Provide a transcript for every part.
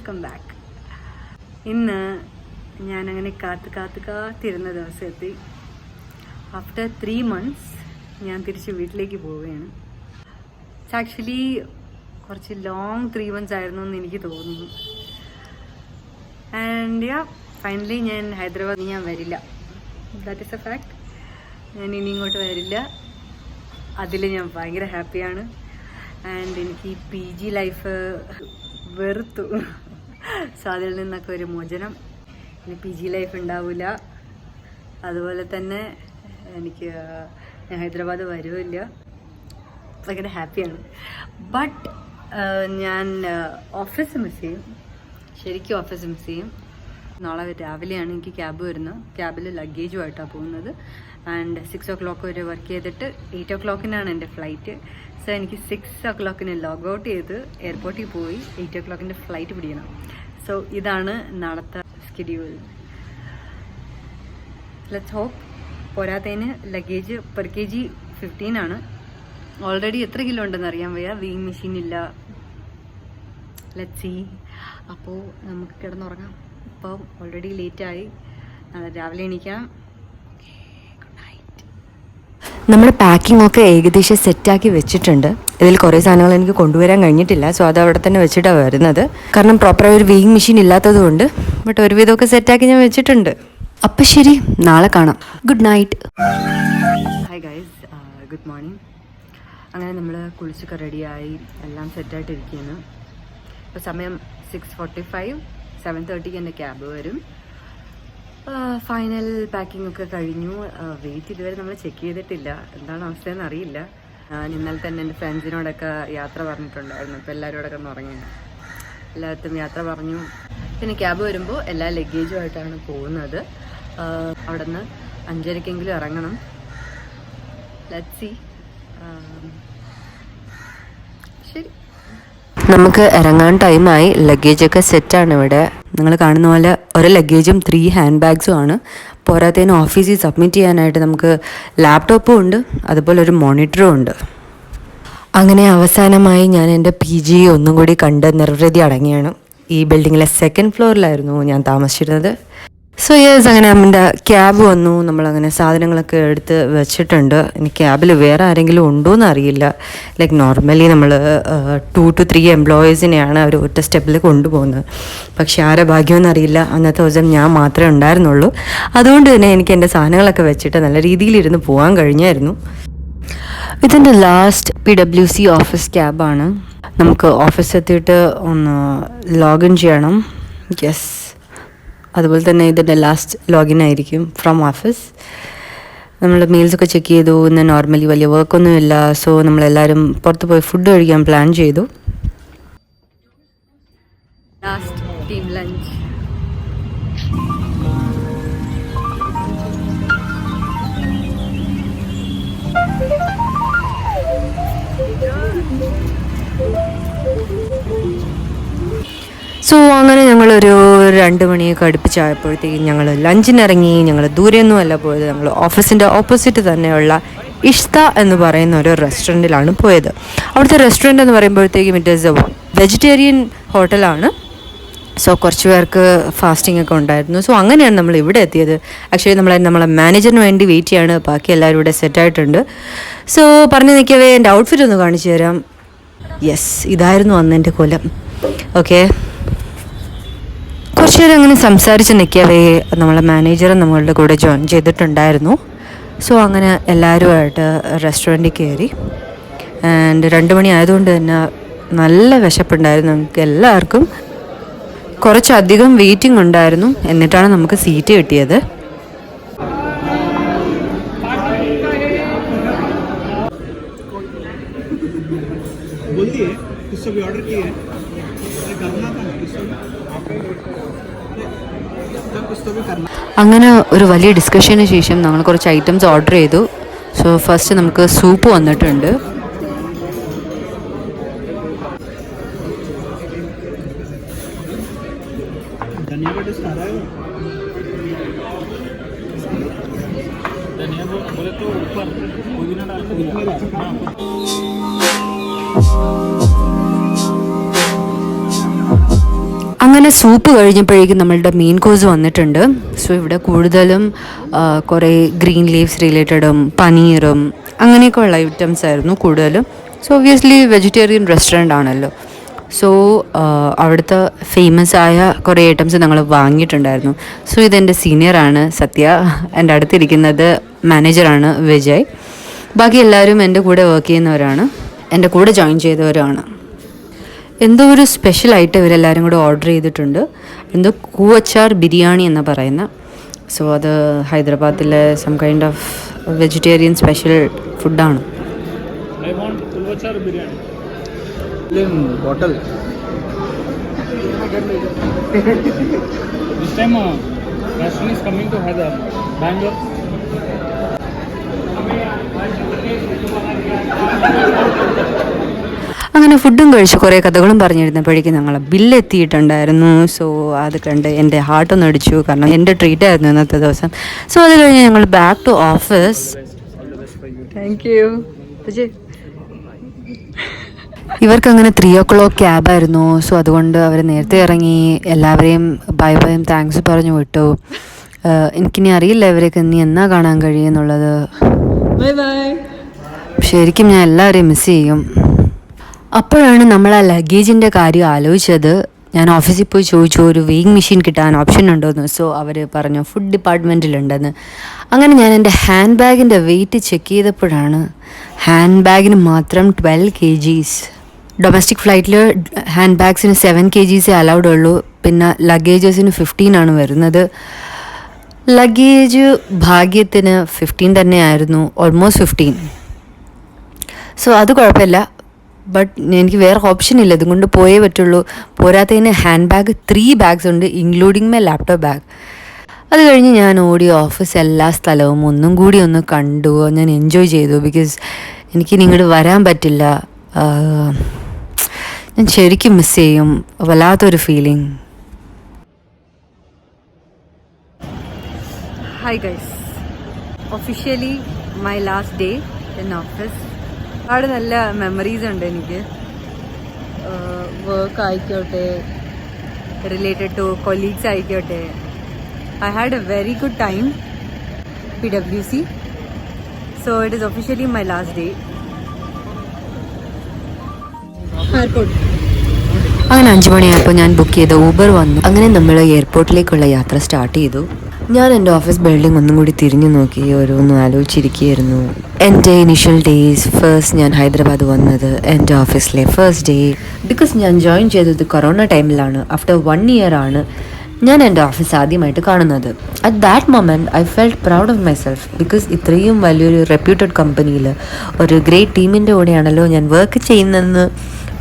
Welcome back. ഇന്ന് ഞാനങ്ങനെ കാത്തിരുന്ന ദിവസമെത്തി. ആഫ്റ്റർ 3 months ഞാൻ തിരിച്ച് വീട്ടിലേക്ക് പോവുകയാണ്. ആക്ച്വലി കുറച്ച് ലോങ് 3 months ആയിരുന്നു എന്ന് എനിക്ക് തോന്നുന്നു. ആൻഡ് ഫൈനലി ഞാൻ ഹൈദരാബാദിൽ ഞാൻ വരില്ല. That is A fact. ഞാൻ ഇനി ഇങ്ങോട്ട് വരില്ല. അതിൽ ഞാൻ ഭയങ്കര ഹാപ്പിയാണ്. ആൻഡ് എനിക്ക് ഈ PG ലൈഫ് വെറുത്തു. സോ അതിൽ നിന്നൊക്കെ ഒരു മോചനം. ഇനി PG ലൈഫ് ഉണ്ടാവില്ല. അതുപോലെ തന്നെ എനിക്ക് ഞാൻ ഹൈദരാബാദ് വരുമില്ല. ഭയങ്കര ഹാപ്പിയാണ്. ബട്ട് ഞാൻ ഓഫീസ് മിസ് ചെയ്യും. ശരിക്കും ഓഫീസ് മിസ് ചെയ്യും. നാളെ രാവിലെയാണ് എനിക്ക് ക്യാബ് വരുന്നത്. ക്യാബിൽ ലഗേജുമായിട്ടാണ് പോകുന്നത്. ആൻഡ് 6 o'clock വരെ വർക്ക് ചെയ്തിട്ട് 8 o'clock എൻ്റെ ഫ്ലൈറ്റ്. സോ എനിക്ക് 6 o'clock ലോഗ് ഔട്ട് ചെയ്ത് എയർപോർട്ടിൽ പോയി 8 o'clock ഫ്ലൈറ്റ് പിടിക്കണം. സോ ഇതാണ് നാളത്തെ സ്കെഡ്യൂൾ. Let's hope. പോരാത്തതിന് ലഗേജ് പെർ kg 15 ആണ്. ഓൾറെഡി എത്ര കിലോ ഉണ്ടെന്ന് അറിയാൻ വയ്യ. വീയിങ് മെഷീൻ ഇല്ല. Let's see. അപ്പോൾ നമുക്ക് കിടന്നുറങ്ങാം. ഇപ്പം ഓൾറെഡി ലേറ്റായി. നാളെ രാവിലെ എണീക്കാം. നമ്മൾ പാക്കിംഗ് ഒക്കെ ഏകദേശം സെറ്റാക്കി വെച്ചിട്ടുണ്ട്. ഇതിൽ കുറേ സാധനങ്ങൾ എനിക്ക് കൊണ്ടുവരാൻ കഴിഞ്ഞിട്ടില്ല. സോ അത് അവിടെ തന്നെ വെച്ചിട്ടാണ് വരുന്നത്. കാരണം പ്രോപ്പറായി ഒരു വീയിങ് മെഷീൻ ഇല്ലാത്തത് കൊണ്ട്. ബട്ട് ഒരുവിധമൊക്കെ സെറ്റാക്കി ഞാൻ വെച്ചിട്ടുണ്ട്. അപ്പം ശരി, നാളെ കാണാം. Good night. Hi guys, good morning. അങ്ങനെ നമ്മൾ കുളിച്ചൊക്കെ റെഡിയായി എല്ലാം സെറ്റായിട്ടിരിക്കുകയാണ്. ഇപ്പോൾ സമയം 6:45. 7:30 എൻ്റെ ക്യാബ് വരും. ഫൈനൽ പാക്കിംഗ് ഒക്കെ കഴിഞ്ഞു. വെയിറ്റ് ഇതുവരെ നമ്മൾ ചെക്ക് ചെയ്തിട്ടില്ല. എന്താണ് അവസ്ഥയെന്ന് അറിയില്ല. ഞാൻ ഇന്നലെ തന്നെ എൻ്റെ ഫ്രണ്ട്സിനോടൊക്കെ യാത്ര പറഞ്ഞിട്ടുണ്ടായിരുന്നു. ഇപ്പോൾ എല്ലാവരോടൊക്കെ ഒന്ന് ഉറങ്ങി. എല്ലായിടത്തും യാത്ര പറഞ്ഞു. പിന്നെ ക്യാബ് വരുമ്പോൾ എല്ലാ ലഗേജുമായിട്ടാണ് പോകുന്നത്. അവിടെ നിന്ന് 5:30 ഇറങ്ങണം. Let's see. ശരി, നമുക്ക് ഇറങ്ങാൻ ടൈമായി. ലഗേജൊക്കെ സെറ്റാണ് ഇവിടെ. നിങ്ങൾ കാണുന്ന പോലെ ഒരു ലഗേജും 3 ഹാൻഡ് ബാഗ്സും ആണ്. പോരാത്തതിന് ഓഫീസിൽ സബ്മിറ്റ് ചെയ്യാനായിട്ട് നമുക്ക് ലാപ്ടോപ്പും ഉണ്ട്, അതുപോലെ ഒരു മോണിറ്ററും ഉണ്ട്. അങ്ങനെ അവസാനമായി ഞാൻ എൻ്റെ PG ഒന്നും കൂടി കണ്ട് നിർവൃതി അടങ്ങിയാണ്. ഈ ബിൽഡിങ്ങിലെ 2nd ഫ്ലോറിലായിരുന്നു ഞാൻ താമസിച്ചിരുന്നത്. സോ യെസ്, അങ്ങനെ നമ്മുടെ ക്യാബ് വന്നു. നമ്മളങ്ങനെ സാധനങ്ങളൊക്കെ എടുത്ത് വെച്ചിട്ടുണ്ട്. ഇനി ക്യാബിൽ വേറെ ആരെങ്കിലും ഉണ്ടോ എന്ന് അറിയില്ല. ലൈക്ക് നോർമലി നമ്മൾ 2 to 3 എംപ്ലോയീസിനെയാണ് അവർ ഒറ്റ സ്റ്റെപ്പിൽ കൊണ്ടുപോകുന്നത്. പക്ഷേ ആരെ ഭാഗ്യമെന്ന് അറിയില്ല, അന്നത്തെ ദിവസം ഞാൻ മാത്രമേ ഉണ്ടായിരുന്നുള്ളൂ. അതുകൊണ്ട് തന്നെ എനിക്ക് എൻ്റെ സാധനങ്ങളൊക്കെ വെച്ചിട്ട് നല്ല രീതിയിലിരുന്ന് പോകാൻ കഴിഞ്ഞായിരുന്നു. ഇതിൻ്റെ ലാസ്റ്റ് PWC ഓഫീസ് ക്യാബാണ്. നമുക്ക് ഓഫീസ് എത്തിയിട്ട് ഒന്ന് ലോഗിൻ ചെയ്യണം. യെസ്, അതുപോലെ തന്നെ ഇതിൻ്റെ ലാസ്റ്റ് ലോഗിൻ ആയിരിക്കും ഫ്രം ഓഫീസ്. നമ്മൾ മീൽസൊക്കെ ചെക്ക് ചെയ്തു. ഇന്ന് നോർമലി വലിയ വർക്കൊന്നുമില്ല. സോ നമ്മളെല്ലാവരും പുറത്ത് പോയി ഫുഡ് കഴിക്കാൻ പ്ലാൻ ചെയ്തു. Last team lunch. സോ അങ്ങനെ ഞങ്ങളൊരു 2 മണിയൊക്കെ അടുപ്പിച്ചായപ്പോഴത്തേക്കും ഞങ്ങൾ ലഞ്ചിനിറങ്ങി. ഞങ്ങൾ ദൂരെയൊന്നും അല്ല പോയത്. ഞങ്ങൾ ഓഫീസിൻ്റെ ഓപ്പോസിറ്റ് തന്നെയുള്ള ഇഷ്ത എന്ന് പറയുന്ന ഒരു റെസ്റ്റോറൻറ്റിലാണ് പോയത്. അവിടുത്തെ റെസ്റ്റോറൻറ്റ് എന്ന് പറയുമ്പോഴത്തേക്കും ഇറ്റ് ഈസ് എ വെജിറ്റേറിയൻ ഹോട്ടലാണ്. സോ കുറച്ച് പേർക്ക് ഫാസ്റ്റിംഗ് ഒക്കെ ഉണ്ടായിരുന്നു. സോ അങ്ങനെയാണ് നമ്മൾ ഇവിടെ എത്തിയത്. ആക്ച്വലി നമ്മളെ മാനേജറിന് വേണ്ടി വെയിറ്റ് ചെയ്യാണ്. ബാക്കി എല്ലാവരും ഇവിടെ സെറ്റായിട്ടുണ്ട്. സോ പറഞ്ഞു നിൽക്കവേ എൻ്റെ ഔട്ട്ഫിറ്റ് ഒന്ന് കാണിച്ചു തരാം. യെസ്, ഇതായിരുന്നു അന്ന് എൻ്റെ കൊലം. ഓക്കെ, കുറച്ച് നേരം അങ്ങനെ സംസാരിച്ച് നിൽക്കവേ നമ്മളെ മാനേജർ നമ്മളുടെ കൂടെ ജോയിൻ ചെയ്തിട്ടുണ്ടായിരുന്നു. സോ അങ്ങനെ എല്ലാവരുമായിട്ട് റെസ്റ്റോറൻറ്റിൽ കയറി. ആൻഡ് 2 മണി ആയതുകൊണ്ട് തന്നെ നല്ല വിശപ്പുണ്ടായിരുന്നു നമുക്ക് എല്ലാവർക്കും. കുറച്ചധികം വെയിറ്റിംഗ് ഉണ്ടായിരുന്നു. എന്നിട്ടാണ് നമുക്ക് സീറ്റ് കിട്ടിയത്. അങ്ങനെ ഒരു വലിയ ഡിസ്കഷന് ശേഷം നമ്മൾ കുറച്ച് ഐറ്റംസ് ഓർഡർ ചെയ്തു. സോ ഫസ്റ്റ് നമുക്ക് സൂപ്പ് വന്നിട്ടുണ്ട്. അങ്ങനെ സൂപ്പ് കഴിഞ്ഞപ്പോഴേക്കും നമ്മളുടെ മെയിൻ കോഴ്സ് വന്നിട്ടുണ്ട്. സോ ഇവിടെ കൂടുതലും കുറേ ഗ്രീൻ ലീവ്സ് റിലേറ്റഡും പനീറും അങ്ങനെയൊക്കെയുള്ള ഐറ്റംസ് ആയിരുന്നു കൂടുതലും. സോ ഒബ്വിയസ്ലി വെജിറ്റേറിയൻ റെസ്റ്റോറൻ്റ് ആണല്ലോ. സോ അവിടുത്തെ ഫേമസ് ആയ കുറേ ഐറ്റംസ് ഞങ്ങൾ വാങ്ങിയിട്ടുണ്ടായിരുന്നു. സോ ഇതെൻ്റെ സീനിയറാണ് സത്യ, എൻ്റെ അടുത്തിരിക്കുന്നത് മാനേജറാണ് വിജയ്. ബാക്കി എല്ലാവരും എൻ്റെ കൂടെ വർക്ക് ചെയ്യുന്നവരാണ്, എൻ്റെ കൂടെ ജോയിൻ ചെയ്തവരാണ്. എന്തോ ഒരു സ്പെഷ്യലായിട്ട് ഇവരെല്ലാവരും കൂടെ ഓർഡർ ചെയ്തിട്ടുണ്ട്. എന്തോ കൂവച്ചാർ ബിരിയാണി എന്ന് പറയുന്ന. സോ അത് ഹൈദരാബാദിലെ some kind of vegetarian special ഫുഡാണ്. bottle. This time restaurant is coming to Hyderabad, Bangalore. അങ്ങനെ ഫുഡും കഴിച്ച് കുറേ കഥകളും പറഞ്ഞിരുന്നപ്പോഴേക്കും ഞങ്ങളെ ബില്ല് എത്തിയിട്ടുണ്ടായിരുന്നു. സോ അത് കണ്ട് എൻ്റെ ഹാർട്ടൊന്ന് അടിച്ചു, കാരണം എൻ്റെ ട്രീറ്റ് ആയിരുന്നു ഇന്നത്തെ ദിവസം. സോ അത് കഴിഞ്ഞ് ഞങ്ങൾ back to office. Thank you. ഇവർക്കങ്ങനെ 3 o'clock ക്യാബായിരുന്നു. സോ അതുകൊണ്ട് അവർ നേരത്തെ ഇറങ്ങി എല്ലാവരെയും ബൈ ബൈയും താങ്ക്സ് പറഞ്ഞു വിട്ടു. എനിക്കിനി അറിയില്ല ഇവരൊക്കെ ഇനി എന്നാ കാണാൻ കഴിയുമെന്നുള്ളത്. Bye bye. ശരിക്കും ഞാൻ എല്ലാവരെയും മിസ് ചെയ്യും. അപ്പോഴാണ് നമ്മൾ ആ ലഗേജിൻ്റെ കാര്യം ആലോചിച്ചത്. ഞാൻ ഓഫീസിൽ പോയി ചോദിച്ചു ഒരു വെയിങ് മെഷീൻ കിട്ടാൻ ഓപ്ഷൻ ഉണ്ടോയെന്ന്. സോ അവർ പറഞ്ഞു ഫുഡ് ഡിപ്പാർട്ട്മെൻറ്റിലുണ്ടെന്ന്. അങ്ങനെ ഞാൻ എൻ്റെ ഹാൻഡ് ബാഗിൻ്റെ വെയിറ്റ് ചെക്ക് ചെയ്തപ്പോഴാണ് ഹാൻഡ് ബാഗിന് മാത്രം 12 kgs. ഡൊമസ്റ്റിക് ഫ്ലൈറ്റിൽ ഹാൻഡ് ബാഗ്സിന് 7 kgs അലൗഡ് ഉള്ളൂ. പിന്നെ ലഗേജസിന് 15 ആണ് വരുന്നത്. ലഗേജ് ഭാഗ്യത്തിന് 15 തന്നെയായിരുന്നു, ഓൾമോസ്റ്റ് 15. സോ അത് കുഴപ്പമില്ല. ബട്ട് എനിക്ക് വേറെ ഓപ്ഷൻ ഇല്ല, ഇതുകൊണ്ട് പോയേ പറ്റുള്ളൂ. പോരാത്തതിന് ഹാൻഡ് ബാഗ് 3 bags ഉണ്ട്, ഇൻക്ലൂഡിങ് മൈ ലാപ്ടോപ്പ് ബാഗ്. അത് കഴിഞ്ഞ് ഞാൻ ഓടി ഓഫീസ് എല്ലാ സ്ഥലവും ഒന്നും കൂടി ഒന്ന് കണ്ടു. ഞാൻ എൻജോയ് ചെയ്തു. ബിക്കോസ് എനിക്ക് ഇങ്ങോട്ട് വരാൻ പറ്റില്ല. ഞാൻ ശരിക്കും മിസ് ചെയ്യും, വല്ലാത്തൊരു feeling. Hi guys, officially my last day in office. ഒരുപാട് നല്ല മെമ്മറീസ് ഉണ്ട് എനിക്ക്. വർക്ക് ആയിക്കോട്ടെ, റിലേറ്റഡ് ടു കൊളീഗ്സ് ആയിക്കോട്ടെ. I had a very good time, PwC. So it is officially my last day. Airport. അങ്ങനെ 5 മണിയായപ്പോൾ ഞാൻ ബുക്ക് ചെയ്ത ഊബർ വന്നു. അങ്ങനെ നമ്മൾ എയർപോർട്ടിലേക്കുള്ള യാത്ര സ്റ്റാർട്ട് ചെയ്തു. ഞാൻ എൻ്റെ ഓഫീസ് ബിൽഡിംഗ് ഒന്നും കൂടി തിരിഞ്ഞു നോക്കി ഓരോന്നും ആലോചിച്ചിരിക്കുകയായിരുന്നു. എൻ്റെ ഇനീഷ്യൽ ഡേയ്സ്, ഫസ്റ്റ് ഞാൻ ഹൈദരാബാദ് വന്നത്, എൻ്റെ ഓഫീസിലെ ഫസ്റ്റ് ഡേ. ബിക്കോസ് ഞാൻ ജോയിൻ ചെയ്തത് കൊറോണ ടൈമിലാണ്. ആഫ്റ്റർ 1 year ആണ് ഞാൻ എൻ്റെ ഓഫീസ് ആദ്യമായിട്ട് കാണുന്നത്. At that moment I felt proud of myself. Because ഇത്രയും വലിയൊരു റെപ്യൂട്ടഡ് കമ്പനിയിൽ ഒരു ഗ്രേറ്റ് ടീമിൻ്റെ കൂടെയാണല്ലോ ഞാൻ വർക്ക് ചെയ്യുന്നതെന്ന്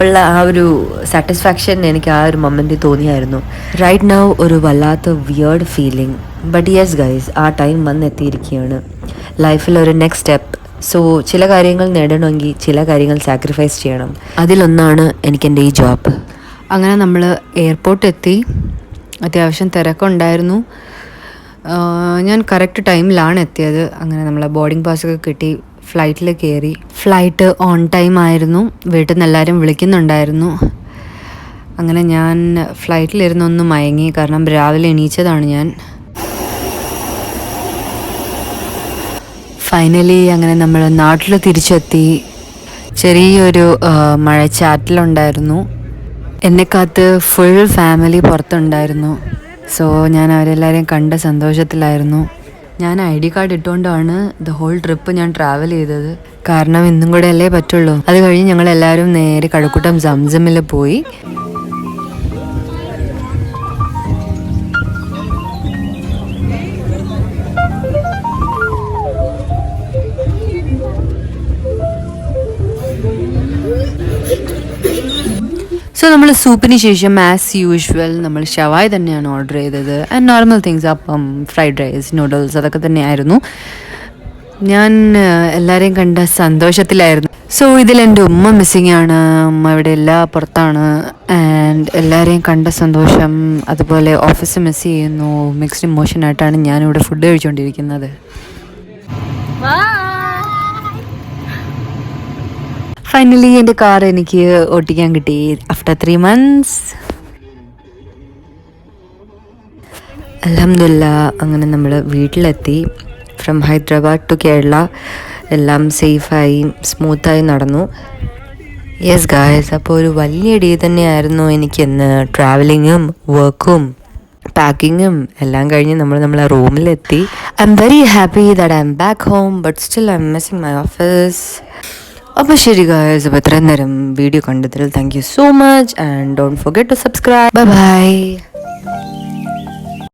ഉള്ള ആ ഒരു സാറ്റിസ്ഫാക്ഷൻ എനിക്ക് ആ ഒരു മൊമെൻറ്റിൽ തോന്നിയായിരുന്നു. റൈറ്റ് നൗ ഒരു വല്ലാത്ത weird feeling. But yes guys, ആ ടൈം വന്നെത്തിയിരിക്കുകയാണ്. ലൈഫിൽ ഒരു നെക്സ്റ്റ് സ്റ്റെപ്പ്. സോ ചില കാര്യങ്ങൾ നേടണമെങ്കിൽ ചില കാര്യങ്ങൾ സാക്രിഫൈസ് ചെയ്യണം. അതിലൊന്നാണ് എനിക്കെൻ്റെ ഈ ജോബ്. അങ്ങനെ നമ്മൾ എയർപോർട്ടെത്തി. അത്യാവശ്യം തിരക്കുണ്ടായിരുന്നു. ഞാൻ കറക്റ്റ് ടൈമിലാണ് എത്തിയത്. അങ്ങനെ നമ്മളെ ബോർഡിംഗ് പാസ്സൊക്കെ കിട്ടി, ഫ്ലൈറ്റിൽ കയറി. ഫ്ലൈറ്റ് ഓൺ ടൈം ആയിരുന്നു. വീട്ടിൽ നിന്ന് എല്ലാവരും വിളിക്കുന്നുണ്ടായിരുന്നു. അങ്ങനെ ഞാൻ ഫ്ലൈറ്റിലിരുന്നൊന്ന് മയങ്ങി, കാരണം രാവിലെ എണീച്ചതാണ് ഞാൻ. ഫൈനലി അങ്ങനെ നമ്മൾ നാട്ടിൽ തിരിച്ചെത്തി. ചെറിയൊരു മഴച്ചാറ്റലുണ്ടായിരുന്നു. എന്നെ കാത്ത് ഫുൾ ഫാമിലി പുറത്തുണ്ടായിരുന്നു. സോ ഞാൻ അവരെല്ലാവരെയും കണ്ട സന്തോഷത്തിലായിരുന്നു. ഞാൻ ID കാർഡ് ഇട്ടുകൊണ്ടാണ് ദ ഹോൾ ട്രിപ്പ് ഞാൻ ട്രാവൽ ചെയ്തത്. കാരണം ഇന്നും കൂടെ അല്ലേ പറ്റുള്ളൂ. അത് കഴിഞ്ഞ് ഞങ്ങളെല്ലാവരും നേരെ കഴക്കൂട്ടം സംസമിൽ പോയി. സോ നമ്മൾ സൂപ്പിന് ശേഷം ആസ് യൂഷ്വൽ നമ്മൾ ഷവായ് തന്നെയാണ് ഓർഡർ ചെയ്തത്. ആൻഡ് നോർമൽ തിങ്സ്, അപ്പം ഫ്രൈഡ് റൈസ്, നൂഡിൽസ്, അതൊക്കെ തന്നെയായിരുന്നു. ഞാൻ എല്ലാവരെയും കണ്ട സന്തോഷത്തിലായിരുന്നു. സോ ഇതിലെൻ്റെ ഉമ്മ മിസ്സിങ് ആണ്. ഉമ്മ ഇവിടെ എല്ലാ പുറത്താണ്. ആൻഡ് എല്ലാവരെയും കണ്ട സന്തോഷം, അതുപോലെ ഓഫീസ് മിസ് ചെയ്യുന്നു. മിക്സ്ഡ് ഇമോഷനായിട്ടാണ് ഞാനിവിടെ ഫുഡ് കഴിച്ചുകൊണ്ടിരിക്കുന്നത്. ഫൈനലി എൻ്റെ കാർ എനിക്ക് ഓട്ടിക്കാൻ കിട്ടി ആഫ്റ്റർ 3 months. അൽഹംദുലില്ലാ അങ്ങനെ നമ്മൾ വീട്ടിലെത്തി. ഫ്രം ഹൈദരാബാദ് ടു കേരള എല്ലാം സേഫായി സ്മൂത്തായി നടന്നു. യെസ് ഗായ്സ്, അപ്പോൾ ഒരു വലിയ ഡേ തന്നെയായിരുന്നു എനിക്കിന്ന്. ട്രാവലിങ്ങും വർക്കും പാക്കിങ്ങും എല്ലാം കഴിഞ്ഞ് നമ്മളെ റൂമിലെത്തി. I'm very happy that I'm back home, but still I'm missing my office. അപ്പോൾ ശരി ഗായ്സ്, അപ്പോൾ ഇത്രയും നേരം വീഡിയോ കണ്ടതിൽ thank you so much and don't forget to subscribe. Bye by.